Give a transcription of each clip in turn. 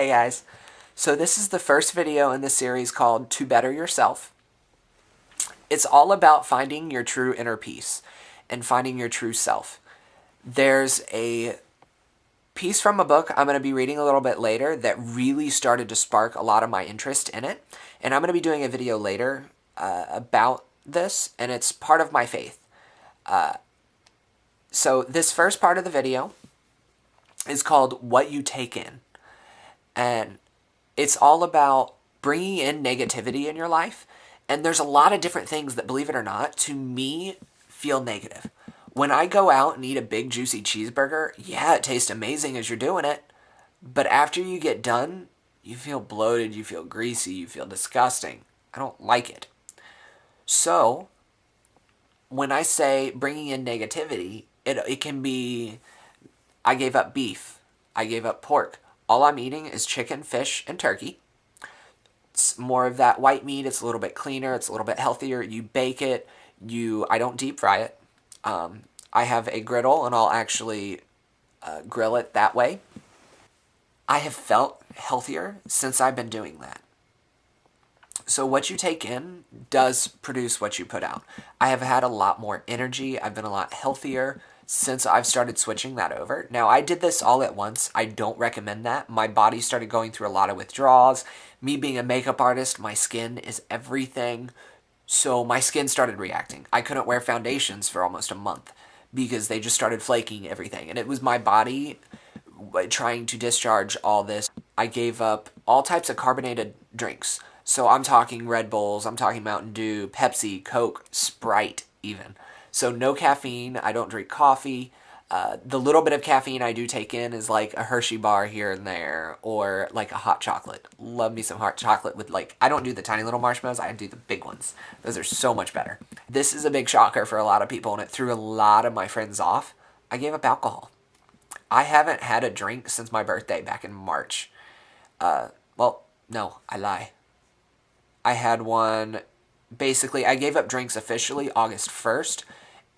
Hey guys, so this is the first video in the series called To Better Yourself. It's all about finding your true inner peace and finding your true self. There's a piece from a book I'm going to be reading a little bit later that really started to spark a lot of my interest in it, and I'm going to be doing a video later about this, and it's part of my faith. So this first part of the video is called What You Take In. And it's all about bringing in negativity in your life. And there's a lot of different things that, believe it or not, to me, feel negative. When I go out and eat a big juicy cheeseburger, yeah, it tastes amazing as you're doing it. But after you get done, you feel bloated, you feel greasy, you feel disgusting. I don't like it. So, when I say bringing in negativity, it can be, I gave up beef, I gave up pork. All I'm eating is chicken, fish, and turkey. It's more of that white meat. It's a little bit cleaner. It's a little bit healthier. You bake it. I don't deep fry it. I have a griddle, and I'll actually grill it that way. I have felt healthier since I've been doing that. So what you take in does produce what you put out. I have had a lot more energy. I've been a lot healthier since I've started switching that over. Now, I did this all at once. I don't recommend that. My body started going through a lot of withdrawals. Me being a makeup artist, my skin is everything. So my skin started reacting. I couldn't wear foundations for almost a month because they just started flaking everything. And it was my body trying to discharge all this. I gave up all types of carbonated drinks. So I'm talking Red Bulls, I'm talking Mountain Dew, Pepsi, Coke, Sprite even. So no caffeine, I don't drink coffee. The little bit of caffeine I do take in is like a Hershey bar here and there, or like a hot chocolate. Love me some hot chocolate with I don't do the tiny little marshmallows, I do the big ones. Those are so much better. This is a big shocker for a lot of people, and it threw a lot of my friends off. I gave up alcohol. I haven't had a drink since my birthday back in March. Well, no, I lie. I had one, basically, I gave up drinks officially August 1st,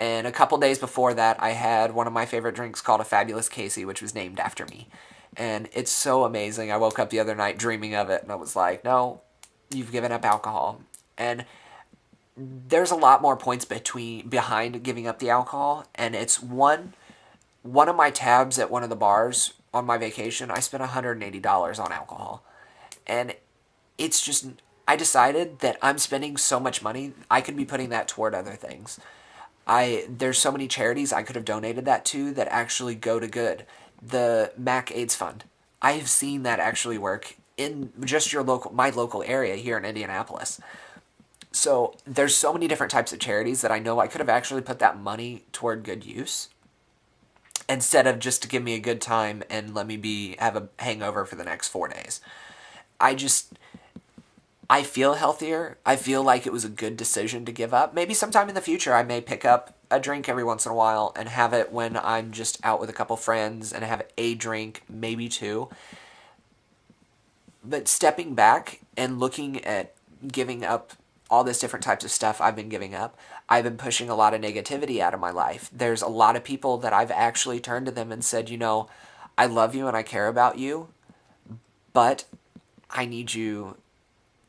and a couple days before that, I had one of my favorite drinks called a Fabulous Casey, which was named after me. And it's so amazing. I woke up the other night dreaming of it, and I was like, no, you've given up alcohol. And there's a lot more points behind giving up the alcohol, and it's one of my tabs at one of the bars on my vacation, I spent $180 on alcohol. And it's just, I decided that I'm spending so much money, I could be putting that toward other things. There's so many charities I could have donated that to that actually go to good. The MAC AIDS Fund. I have seen that actually work in just my local area here in Indianapolis. So there's so many different types of charities that I know I could have actually put that money toward good use, instead of just to give me a good time and let me have a hangover for the next 4 days. I feel healthier. I feel like it was a good decision to give up. Maybe sometime in the future I may pick up a drink every once in a while and have it when I'm just out with a couple friends and have a drink, maybe two. But stepping back and looking at giving up all this different types of stuff I've been giving up, I've been pushing a lot of negativity out of my life. There's a lot of people that I've actually turned to them and said, I love you and I care about you, but I need you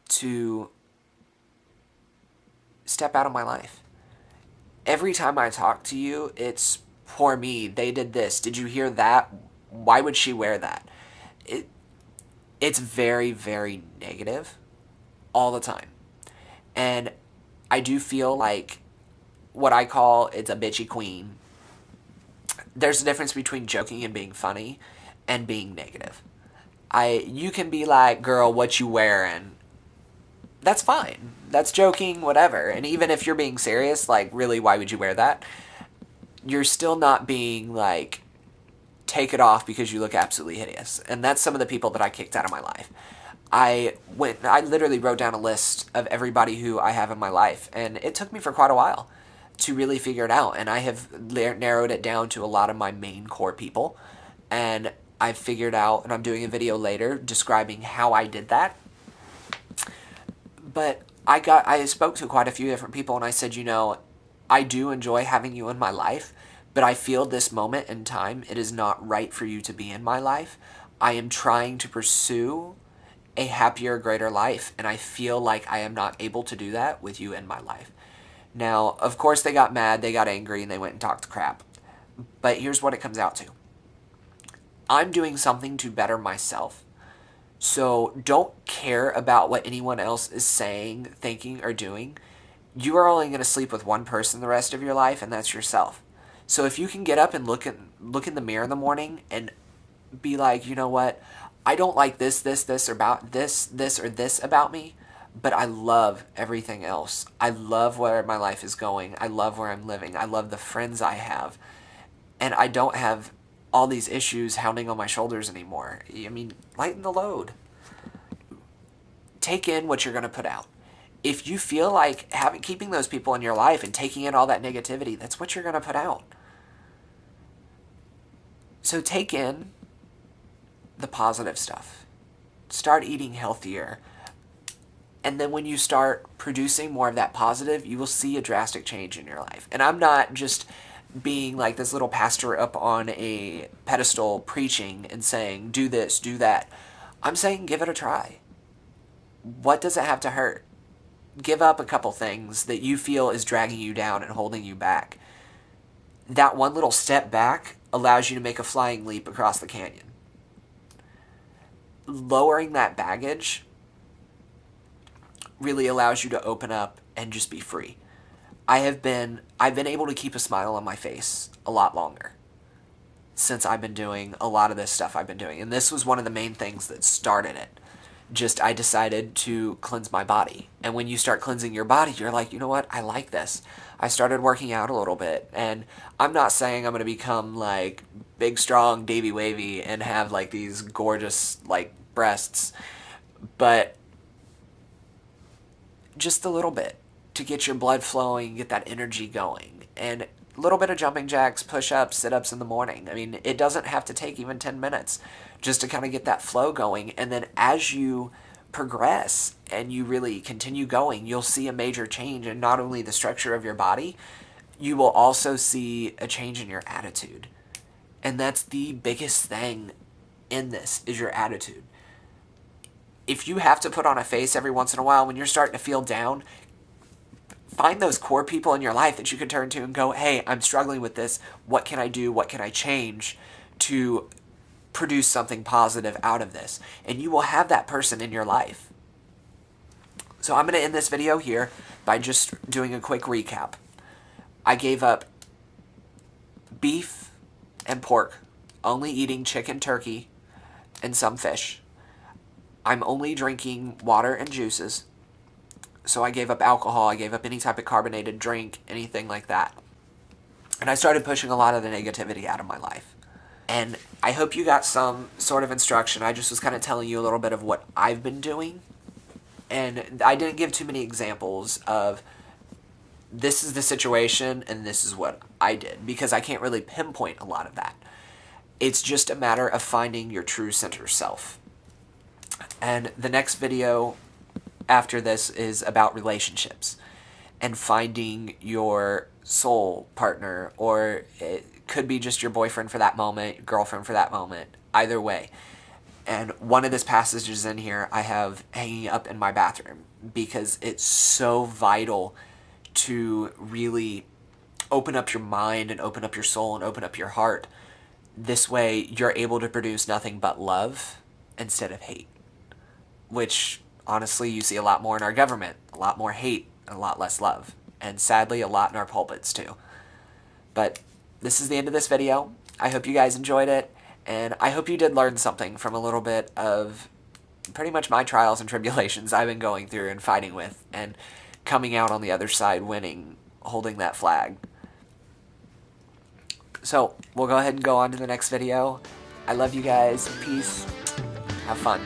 to step out of my life. Every time I talk to you, it's poor me, they did this, did you hear that? Why would she wear that? It's very, very negative all the time. And I do feel like what I call it's a bitchy queen. There's a difference between joking and being funny and being negative. You can be like, girl, what you wearing? That's fine. That's joking, whatever. And even if you're being serious, really, why would you wear that? You're still not being take it off because you look absolutely hideous. And that's some of the people that I kicked out of my life. I literally wrote down a list of everybody who I have in my life, and it took me for quite a while to really figure it out. And I have narrowed it down to a lot of my main core people. And I've figured out, and I'm doing a video later describing how I did that. But I spoke to quite a few different people, and I said, I do enjoy having you in my life, but I feel this moment in time, it is not right for you to be in my life. I am trying to pursue a happier, greater life, and I feel like I am not able to do that with you in my life. Now, of course, they got mad, they got angry, and they went and talked crap. But here's what it comes out to. I'm doing something to better myself. So don't care about what anyone else is saying, thinking, or doing. You are only going to sleep with one person the rest of your life, and that's yourself. So if you can get up and look in the mirror in the morning and be like, you know what, I don't like this, or about this, or this about me, but I love everything else. I love where my life is going. I love where I'm living. I love the friends I have. And I don't have all these issues hounding on my shoulders anymore. I mean, lighten the load. Take in what you're going to put out. If you feel like keeping those people in your life and taking in all that negativity, that's what you're going to put out. So take in the positive stuff. Start eating healthier. And then when you start producing more of that positive, you will see a drastic change in your life. And I'm not just being like this little pastor up on a pedestal preaching and saying, do this, do that. I'm saying give it a try. What does it have to hurt? Give up a couple things that you feel is dragging you down and holding you back. That one little step back allows you to make a flying leap across the canyon. Lowering that baggage really allows you to open up and just be free. I've been able to keep a smile on my face a lot longer since I've been doing a lot of this stuff I've been doing. And this was one of the main things that started it. I decided to cleanse my body. And when you start cleansing your body, you're like, you know what? I like this. I started working out a little bit. And I'm not saying I'm going to become like big, strong Davy wavey and have like these gorgeous like breasts, but just a little bit to get your blood flowing, get that energy going. And a little bit of jumping jacks, push-ups, sit-ups in the morning. I mean, it doesn't have to take even 10 minutes just to kind of get that flow going. And then as you progress and you really continue going, you'll see a major change in not only the structure of your body, you will also see a change in your attitude. And that's the biggest thing in this, is your attitude. If you have to put on a face every once in a while when you're starting to feel down, find those core people in your life that you can turn to and go, hey, I'm struggling with this. What can I do? What can I change to produce something positive out of this? And you will have that person in your life. So I'm going to end this video here by just doing a quick recap. I gave up beef and pork, only eating chicken, turkey, and some fish. I'm only drinking water and juices. So I gave up alcohol, I gave up any type of carbonated drink, anything like that. And I started pushing a lot of the negativity out of my life. And I hope you got some sort of instruction. I just was kind of telling you a little bit of what I've been doing. And I didn't give too many examples of this is the situation and this is what I did, because I can't really pinpoint a lot of that. It's just a matter of finding your true center self. And the next video after this is about relationships and finding your soul partner, or it could be just your boyfriend for that moment, girlfriend for that moment, either way. And one of these passages in here I have hanging up in my bathroom because it's so vital to really open up your mind and open up your soul and open up your heart. This way you're able to produce nothing but love instead of hate, which honestly you see a lot more in our government, a lot more hate, and a lot less love, and sadly a lot in our pulpits too. But this is the end of this video. I hope you guys enjoyed it, and I hope you did learn something from a little bit of pretty much my trials and tribulations I've been going through and fighting with, and coming out on the other side winning, holding that flag. So we'll go ahead and go on to the next video. I love you guys. Peace. Have fun.